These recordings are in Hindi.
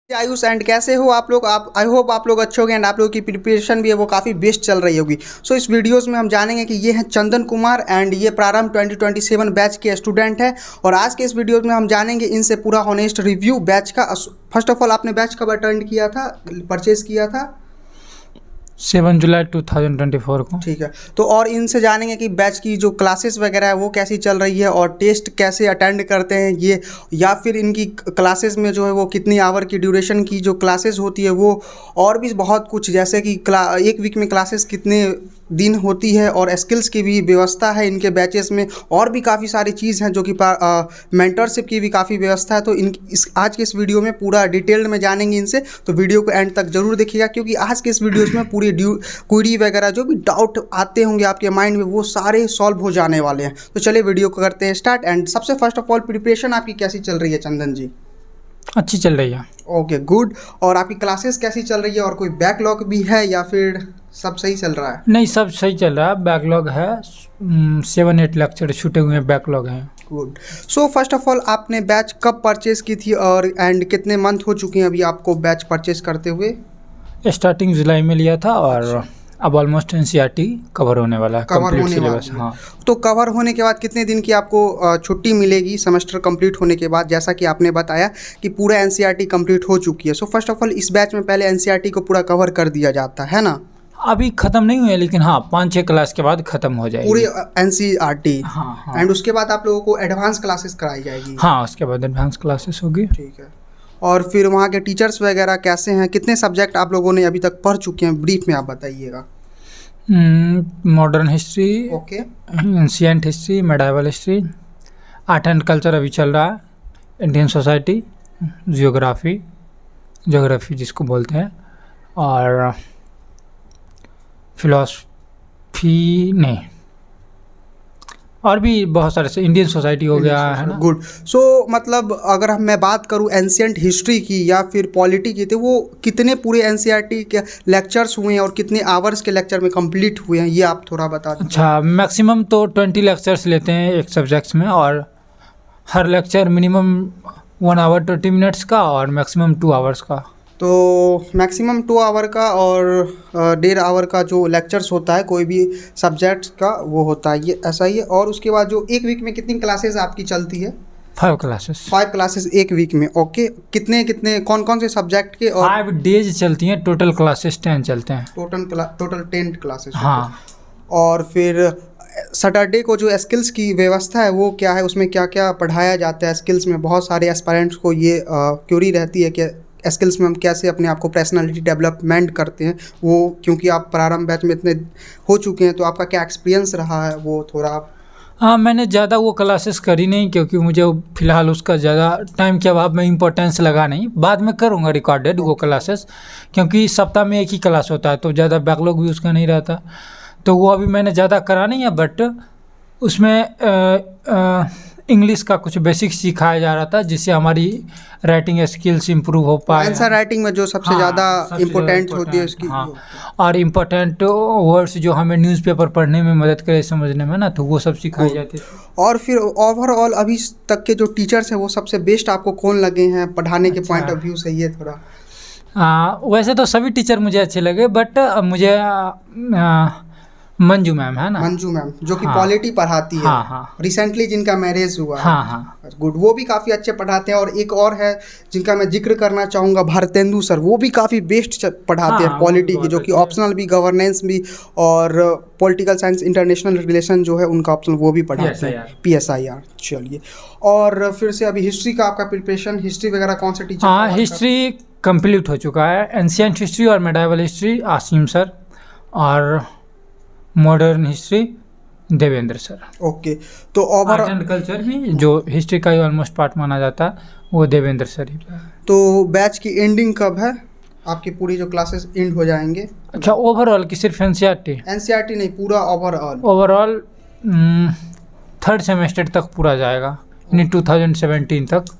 आयुष एंड कैसे हो आप लोग। आप आई होप आप लोग अच्छे होंगे एंड आप लोगों की प्रिपरेशन भी है वो काफ़ी बेस्ट चल रही होगी। सो इस वीडियोस में हम जानेंगे कि ये हैं चंदन कुमार एंड ये प्रारंभ 2027 बैच के स्टूडेंट है। और आज के इस वीडियो में हम जानेंगे इनसे पूरा ऑनेस्ट रिव्यू बैच का। फर्स्ट ऑफ ऑल आपने बैच कब अटेंड किया था, परचेज किया था? 7 जुलाई 2024 को। ठीक है, तो और इनसे जानेंगे कि बैच की जो क्लासेस वगैरह है वो कैसी चल रही है और टेस्ट कैसे अटेंड करते हैं ये, या फिर इनकी क्लासेस में जो है वो कितनी आवर की ड्यूरेशन की जो क्लासेस होती है वो, और भी बहुत कुछ, जैसे कि एक वीक में क्लासेस कितने दिन होती है और स्किल्स की भी व्यवस्था है इनके बैचेस में, और भी काफ़ी सारी चीज़ हैं जो कि मेंटरशिप की भी काफ़ी व्यवस्था है। तो आज के इस वीडियो में पूरा डिटेल्ड में जानेंगे इनसे, तो वीडियो को एंड तक जरूर देखिएगा क्योंकि आज के इस वीडियोज़ में पूरी क्वेरी वगैरह जो भी डाउट आते होंगे आपके माइंड में वो सारे सॉल्व हो जाने वाले हैं। तो चलिए वीडियो को करते हैं स्टार्ट। एंड सबसे फर्स्ट ऑफ ऑल प्रिपरेशन आपकी कैसी चल रही है चंदन जी? अच्छी चल रही है। Okay good. और आपकी क्लासेस कैसी चल रही है और कोई बैकलॉग भी है या फिर सब सही चल रहा है? नहीं, सब सही चल रहा है। बैकलॉग है 7-8 लेक्चर छूटे हुए हैं, बैकलॉग हैं। Good. So first of all आपने बैच कब परचेज की थी और एंड कितने मंथ हो चुके हैं अभी आपको बैच परचेज करते हुए? स्टार्टिंग जुलाई में लिया था और अब ऑलमोस्ट NCERT कवर होने वाला है, कवर होने वाला है। हाँ। तो कवर होने के बाद कितने दिन की आपको छुट्टी मिलेगी सेमेस्टर कंप्लीट होने के बाद? जैसा कि आपने बताया कि पूरा NCERT कंप्लीट हो चुकी है। सो फर्स्ट ऑफ ऑल इस बैच में पहले NCERT को पूरा कवर कर दिया जाता है ना? अभी ख़त्म नहीं हुई है लेकिन हाँ 5-6 क्लास के बाद ख़त्म हो जाएगी पूरी NCERT। हाँ। एंड उसके बाद आप लोगों को एडवांस क्लासेस कराई जाएगी? हाँ, उसके बाद एडवांस क्लासेस होगी। ठीक है। और फिर वहाँ के टीचर्स वगैरह कैसे हैं? कितने सब्जेक्ट आप लोगों ने अभी तक पढ़ चुके हैं, ब्रीफ में आप बताइएगा। Modern history, okay, ancient history, medieval history, art and culture अभी चल रहा है, इंडियन सोसाइटी, ज्योग्राफी जिसको बोलते हैं, और फिलॉसफी नहीं, और भी बहुत सारे से इंडियन सोसाइटी हो गया है ना। गुड। सो मतलब अगर मैं बात करूं एंशिएंट हिस्ट्री की या फिर पॉलिटी की, तो वो कितने पूरे NCERT के लेक्चर्स हुए हैं और कितने आवर्स के लेक्चर में कंप्लीट हुए हैं ये आप थोड़ा बता दीजिए। अच्छा, मैक्सिमम तो 20 लेक्चर्स लेते हैं एक सब्जेक्ट्स में, और हर लेक्चर मिनिमम 1 आवर 20 मिनट्स का और मैक्सिमम 2 आवर्स का। तो मैक्सिमम 2 आवर का और 1.5 आवर का जो लेक्चर्स होता है कोई भी सब्जेक्ट का वो होता है, ये ऐसा ही है। और उसके बाद जो एक वीक में कितनी क्लासेस आपकी चलती है? 5 क्लासेस। 5 क्लासेस एक वीक में। ओके, कितने कौन कौन से सब्जेक्ट के? और 5 डेज चलती हैं, टोटल क्लासेस 10 चलते हैं। Total 10 classes. हाँ। और फिर सैटरडे को जो स्किल्स की व्यवस्था है वो क्या है, उसमें क्या क्या पढ़ाया जाता है? स्किल्स में बहुत सारे एस्पायरेंट्स को ये क्यूरी रहती है कि स्किल्स में हम कैसे अपने आप को पर्सनालिटी डेवलपमेंट करते हैं, वो क्योंकि आप प्रारंभ बैच में इतने हो चुके हैं तो आपका क्या एक्सपीरियंस रहा है वो थोड़ा आप? हाँ, मैंने ज़्यादा वो क्लासेस करी नहीं क्योंकि मुझे फ़िलहाल उसका ज़्यादा टाइम के अभाव में इम्पोर्टेंस लगा नहीं। बाद में करूँगा रिकॉर्डेड वो क्लासेस, क्योंकि सप्ताह में एक ही क्लास होता है तो ज़्यादा बैकलॉग भी उसका नहीं रहता, तो वो अभी मैंने ज़्यादा करा नहीं है। बट उसमें इंग्लिश का कुछ बेसिक सिखाया जा रहा था जिससे हमारी राइटिंग स्किल्स इंप्रूव हो पाए। आंसर राइटिंग में जो सबसे ज़्यादा इम्पोर्टेंट होती है उसकी। हाँ, और इम्पोर्टेंट वर्ड्स जो हमें न्यूज़पेपर पढ़ने में मदद करे समझने में ना, तो वो सब सिखाई जाती है। और फिर ओवरऑल अभी तक के जो टीचर्स हैं वो सबसे बेस्ट आपको कौन लगे हैं पढ़ाने के पॉइंट ऑफ व्यू से, ये थोड़ा? वैसे तो सभी टीचर मुझे अच्छे लगे, बट मुझे मंजू मैम है ना, मंजू मैम जो कि हाँ, पॉलिटी पढ़ाती है। हाँ हाँ, रिसेंटली जिनका मैरिज हुआ है। हाँ हाँ, गुड, वो भी काफ़ी अच्छे पढ़ाते हैं। और एक और है जिनका मैं जिक्र करना चाहूँगा, भारतेंदु सर, वो भी काफ़ी बेस्ट पढ़ाते हैं पॉलिटी की, जो कि ऑप्शनल भी, गवर्नेंस भी और पॉलिटिकल साइंस इंटरनेशनल रिलेशन जो है उनका ऑप्शनल वो भी पढ़ाते हैं, PSIR। चलिए, और फिर से अभी हिस्ट्री का आपका प्रिपरेशन, हिस्ट्री वगैरह कौन से टीचर? हाँ, हिस्ट्री कंप्लीट हो चुका है। एंशिएंट हिस्ट्री और मेडाइवल हिस्ट्री आसिम सर, और modern history Devendra sir. Okay, तो ओवर आर्ट एंड कल्चर भी जो हिस्ट्री का ही ऑलमोस्ट पार्ट माना जाता है वो देवेंद्र सर ही। तो बैच की एंडिंग कब है आपकी? पूरी जो क्लासेस एंड हो जाएंगे? अच्छा, ओवरऑल की सिर्फ NCERT नहीं, पूरा ओवरऑल 3rd सेमेस्टर तक पूरा जाएगा, यानी 2017 तक।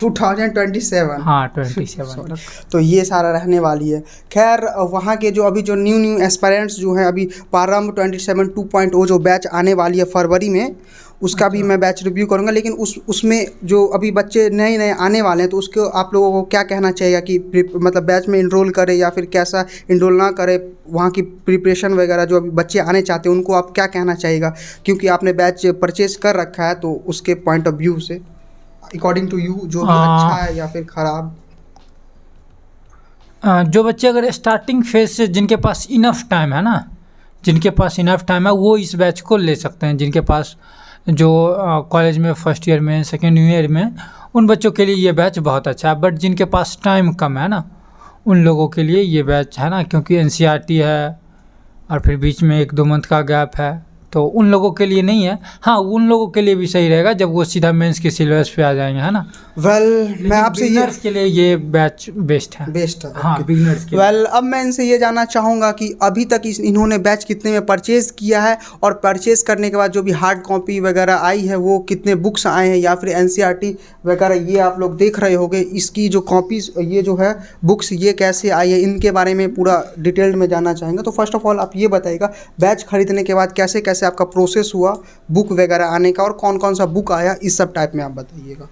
2027? हाँ, 27 तक। तो ये सारा रहने वाली है। खैर, वहाँ के जो अभी जो न्यू एस्पायरेंट्स जो हैं, अभी प्रारंभ 27 2.0 जो बैच आने वाली है फरवरी में, उसका भी मैं बैच रिव्यू करूँगा, लेकिन उसमें जो अभी बच्चे नए नए आने वाले हैं तो उसको आप लोगों को क्या कहना चाहिए कि मतलब बैच में इनरोल करें या फिर कैसा इनरोल ना करें, वहाँ की प्रिपरेशन वगैरह जो अभी बच्चे आने चाहते हैं उनको आप क्या कहना चाहिएगा, क्योंकि आपने बैच परचेज कर रखा है तो उसके पॉइंट ऑफ व्यू से अकॉर्डिंग टू यू जो भी अच्छा है या फिर ख़राब। जो बच्चे अगर स्टार्टिंग फेज से जिनके पास इनफ टाइम है ना, जिनके पास इनफ टाइम है वो इस बैच को ले सकते हैं। जिनके पास जो कॉलेज में फर्स्ट ईयर में सेकेंड ईयर में, उन बच्चों के लिए ये बैच बहुत अच्छा है। बट जिनके पास टाइम कम है ना, उन लोगों के लिए ये बैच है ना, क्योंकि एनसीईआरटी है और फिर बीच में 1-2 मंथ का गैप है, तो उन लोगों के लिए नहीं है। हाँ, उन लोगों के लिए भी सही रहेगा जब वो सीधा मेंस के सिलेबस पे आ जाएंगे, है ना। मैं आपसे बिगिनर्स के लिए ये बैच बेस्ट है। हाँ, बिगिनर्स के लिए। अब मैं इनसे ये जानना चाहूँगा कि अभी तक इन्होंने बैच कितने में परचेज़ किया है, और परचेज़ करने के बाद जो भी हार्ड कॉपी वगैरह आई है वो कितने बुक्स आए हैं, या फिर एनसीईआरटी वगैरह ये आप लोग देख रहे होंगे, इसकी जो कॉपीज़ ये जो है बुक्स ये कैसे आई है, इनके बारे में पूरा डिटेल्ड में जानना चाहेंगे। तो फर्स्ट ऑफ ऑल आप ये बताइएगा बैच खरीदने के बाद कैसे कैसे आपका प्रोसेस हुआ बुक वगैरह आने का, और कौन कौन सा बुक आया, इस सब टाइप में आप बताइएगा।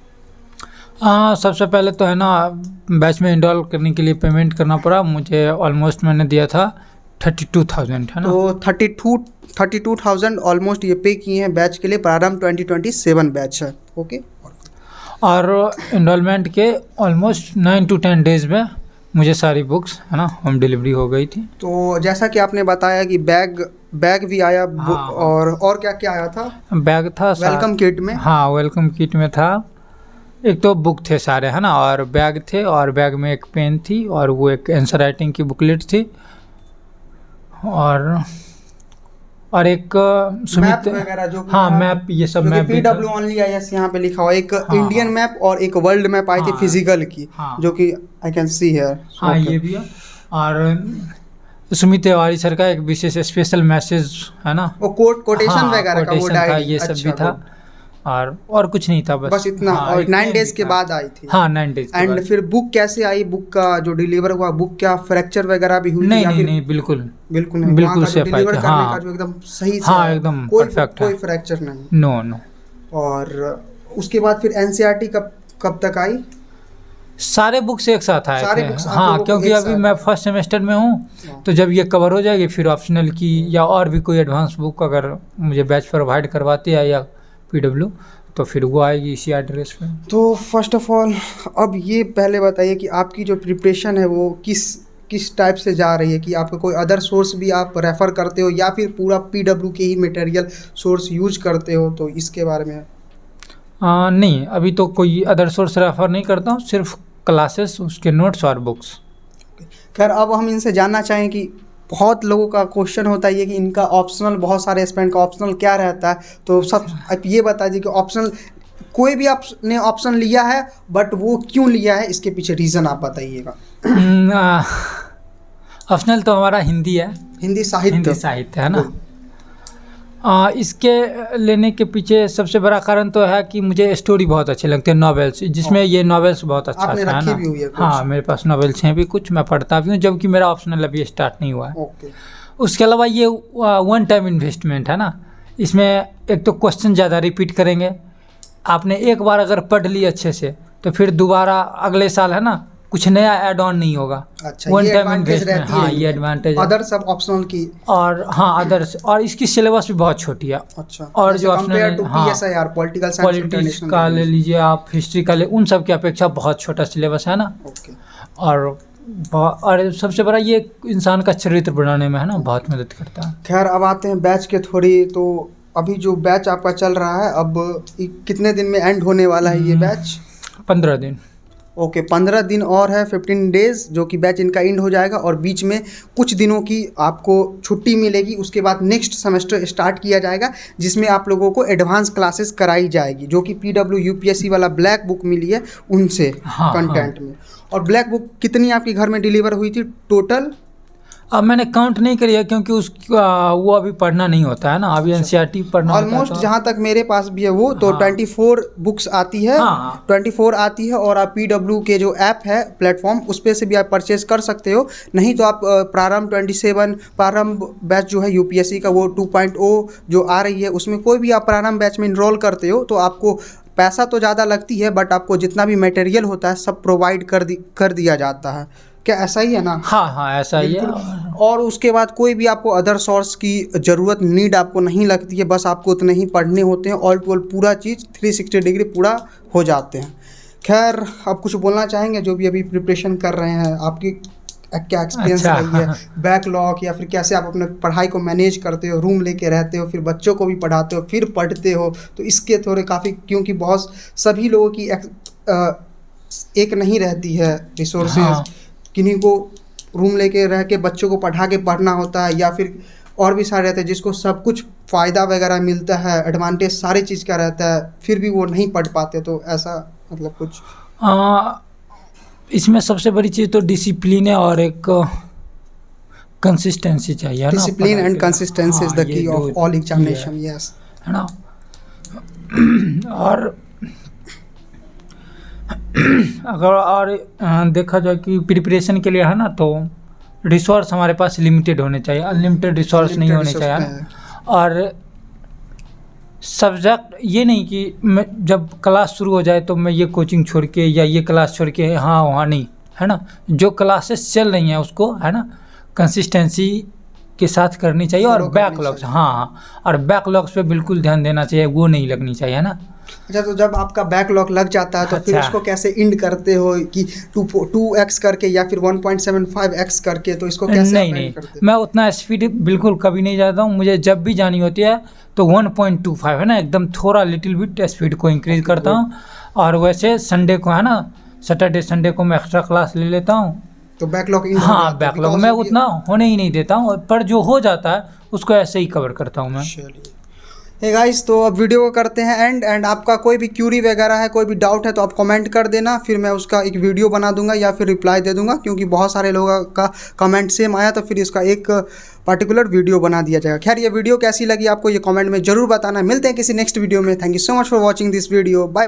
सबसे पहले तो है ना, बैच में इनरोल करने के लिए पेमेंट करना पड़ा मुझे। ऑलमोस्ट मैंने दिया था 32,000, है ना। तो 32,000 ऑलमोस्ट ये पे किए हैं बैच के लिए। प्रारंभ 2027 बैच है, ओके। और इनरोलमेंट के ऑलमोस्ट 9 to 10 डेज़ में मुझे सारी बुक्स है ना होम डिलीवरी हो गई थी। तो जैसा कि आपने बताया कि बैग भी आया, हाँ। और क्या क्या आया था? बैग था वेलकम किट में। हाँ, वेलकम किट में था। एक तो बुक थे सारे, है ना, और बैग थे, और बैग में एक पेन थी, और वो एक आंसर राइटिंग की बुकलेट थी, और एक मैप वगैरह जो, हाँ मैप, ये सब मैप PW ओनली IS यहाँ पे लिखा हुआ, एक इंडियन मैप और एक वर्ल्ड मैप आई थी फिजिकल की, जो कि आई कैन सी हियर। हाँ, ये भी है। और सुमित तिवारी सर का एक विशेष स्पेशल मैसेज, है ना, वो कोटेशन वगैरह का वो डायरी, ये सब भी था। और कुछ नहीं था, बस इतना। और 9 डेज के बाद आई थी। हाँ, 9 डेज। एंड फिर बुक कैसे आई? बुक का जो डिलीवर हुआ, बुक क्या फ्रैक्चर वगैरह भी हुई? नहीं, बिल्कुल सेफ आई थी। हाँ, जो एकदम सही, हाँ, एकदम परफेक्ट, कोई फ्रैक्चर नहीं, नो। और उसके बाद फिर एनसीईआरटी कब तक आई? सारे बुक्स एक साथ आए थे। हाँ, क्योंकि अभी मैं फर्स्ट सेमेस्टर में हूँ, तो जब ये कवर हो जाएगी फिर ऑप्शनल की या और भी कोई एडवांस बुक अगर मुझे बैच प्रोवाइड करवाती है या PW, तो फिर वो आएगी इसी एड्रेस पे। तो फर्स्ट ऑफ ऑल अब ये पहले बताइए कि आपकी जो प्रिपरेशन है वो किस टाइप से जा रही है, कि आपका कोई अदर सोर्स भी आप रेफ़र करते हो या फिर पूरा PW के ही मटेरियल सोर्स यूज करते हो, तो इसके बारे में? नहीं, अभी तो कोई अदर सोर्स रेफ़र नहीं करता हूँ, सिर्फ क्लासेस, उसके नोट्स और बुक्स। खैर, अब हम इनसे जानना चाहें कि बहुत लोगों का क्वेश्चन होता है कि इनका ऑप्शनल, बहुत सारे एस्पिरेंट का ऑप्शनल क्या रहता है, तो सब आप ये बता दीजिए कि ऑप्शनल कोई भी आपने ऑप्शन लिया है बट वो क्यों लिया है, इसके पीछे रीज़न आप बताइएगा। ऑप्शनल तो हमारा हिंदी है, हिंदी साहित्य है ना। इसके लेने के पीछे सबसे बड़ा कारण तो है कि मुझे स्टोरी बहुत अच्छी लगती है, नॉवेल्स, जिसमें ये नॉवेल्स बहुत अच्छा है ना। भी हुई है हाँ, मेरे पास नॉवेल्स हैं भी कुछ, मैं पढ़ता भी हूँ, जबकि मेरा ऑप्शनल अभी स्टार्ट नहीं हुआ है। उसके अलावा ये 1 टाइम इन्वेस्टमेंट है ना। इसमें एक तो क्वेश्चन ज़्यादा रिपीट करेंगे, आपने एक बार अगर पढ़ ली अच्छे से तो फिर दोबारा अगले साल है ना कुछ नया ऐड ऑन नहीं होगा। अच्छा, 1 टाइम इन्वेस्टमेंट, हाँ, ये एडवांटेज। अदर सब ऑप्शनल की, और हाँ अदर्स, और इसकी सिलेबस भी बहुत छोटी है। अच्छा, और जो ऑप्शनल, हाँ, पॉलिटिक्स का ले लीजिए आप, हिस्ट्री का ले, उन सब की अपेक्षा बहुत छोटा सिलेबस है ना। और सबसे बड़ा ये इंसान का चरित्र बनाने में है ना बहुत मदद करता है। खैर, अब आते हैं बैच के थोड़ी, तो अभी जो बैच आपका चल रहा है अब कितने दिन में एंड होने वाला है ये बैच? 15 दिन। ओके, 15 दिन और है, 15 डेज़, जो कि बैच इनका एंड हो जाएगा, और बीच में कुछ दिनों की आपको छुट्टी मिलेगी। उसके बाद नेक्स्ट सेमेस्टर स्टार्ट किया जाएगा, जिसमें आप लोगों को एडवांस क्लासेस कराई जाएगी, जो कि PW UPSC वाला ब्लैक बुक मिली है उनसे, कंटेंट में। और ब्लैक बुक कितनी आपके घर में डिलीवर हुई थी टोटल? अब मैंने काउंट नहीं करी है क्योंकि वो अभी पढ़ना नहीं होता है ना, अभी एनसीईआरटी पढ़ना होता है। ऑलमोस्ट तो जहाँ तक मेरे पास भी है वो तो हाँ। 24 बुक्स आती है। हाँ। 24 आती है और आप PW के जो ऐप है प्लेटफॉर्म उस पे से भी आप परचेज कर सकते हो। नहीं तो आप प्रारंभ 27 प्रारंभ बैच जो है UPSC का वो 2.0 जो आ रही है उसमें कोई भी आप प्रारंभ बैच में इनरोल करते हो तो आपको पैसा तो ज़्यादा लगती है बट आपको जितना भी मटेरियल होता है सब प्रोवाइड कर दिया जाता है। क्या ऐसा ही है ना? हाँ हाँ ऐसा ही है। बिल्कुल। और उसके बाद कोई भी आपको अदर सोर्स की ज़रूरत नीड आपको नहीं लगती है, बस आपको उतने ही पढ़ने होते हैं। ऑल टू ऑल पूरा चीज़ 360 डिग्री पूरा हो जाते हैं। खैर आप कुछ बोलना चाहेंगे जो भी अभी प्रिपरेशन कर रहे हैं, आपकी क्या एक्सपीरियंस अच्छा। रही है बैकलॉग, या फिर कैसे आप अपने पढ़ाई को मैनेज करते हो, रूम लेके रहते हो, फिर बच्चों को भी पढ़ाते हो, फिर पढ़ते हो, तो इसके थोड़े काफ़ी, क्योंकि बहुत सभी लोगों की एक नहीं रहती है रिसोर्सेज। हाँ। किन्हीं को रूम लेके रह के बच्चों को पढ़ा के पढ़ना होता है, या फिर और भी सारे रहते हैं जिसको सब कुछ फ़ायदा वगैरह मिलता है, एडवांटेज सारी चीज़ का रहता है, फिर भी वो नहीं पढ़ पाते। तो ऐसा मतलब कुछ इसमें सबसे बड़ी चीज़ तो डिसिप्लिन है और एक कंसिस्टेंसी चाहिए, है ना। Discipline and consistency is the ये की ऑफ दो ऑल key एग्जामिनेशन। यस, है ना। और अगर और देखा जाए कि प्रिपरेशन के लिए है ना तो रिसोर्स हमारे पास लिमिटेड होने चाहिए, अनलिमिटेड रिसोर्स नहीं होने चाहिए, है ना। और सब्जेक्ट ये नहीं कि मैं जब क्लास शुरू हो जाए तो मैं ये कोचिंग छोड़ के या ये क्लास छोड़ के हाँ वहाँ नहीं, है ना। जो क्लासेस चल रही हैं उसको, है ना, कंसिस्टेंसी के साथ करनी चाहिए। और बैकलॉग्स, हाँ हाँ, और बैकलॉग्स पे बिल्कुल ध्यान देना चाहिए, वो नहीं लगनी चाहिए, है ना। अच्छा, तो जब आपका बैकलॉग लग जाता है तो फिर अच्छा। उसको कैसे इंड करते हो कि 2x करके या फिर 1.75x करके, तो इसको कैसे नहीं आप नहीं, end करते मैं उतना स्पीड बिल्कुल कभी नहीं जाता हूँ। मुझे जब भी जानी होती है तो 1.25, है ना, एकदम थोड़ा लिटिल बिट स्पीड को इंक्रीज करता हूँ। और वैसे संडे को, है ना, सैटरडे संडे को मैं एक्स्ट्रा क्लास ले लेता हूँ। तो बैकलॉग इंड हो हाँ, जाता है बैकलॉग because मैं of ये- उतना होने ही नहीं देता हूँ, पर जो हो जाता है उसको ऐसे ही कवर करता हूँ मैं। चलिए, हे गाइस, तो अब वीडियो को करते हैं एंड आपका कोई भी क्यूरी वगैरह है, कोई भी डाउट है तो आप कमेंट कर देना, फिर मैं उसका एक वीडियो बना दूंगा या फिर रिप्लाई दे दूंगा, क्योंकि बहुत सारे लोगों का कमेंट सेम आया तो फिर इसका एक पर्टिकुलर वीडियो बना दिया जाएगा। खैर, ये वीडियो कैसी लगी आपको ये कमेंट में ज़रूर बताना। मिलते हैं किसी नेक्स्ट वीडियो में। Thank you so much for watching this video. Bye.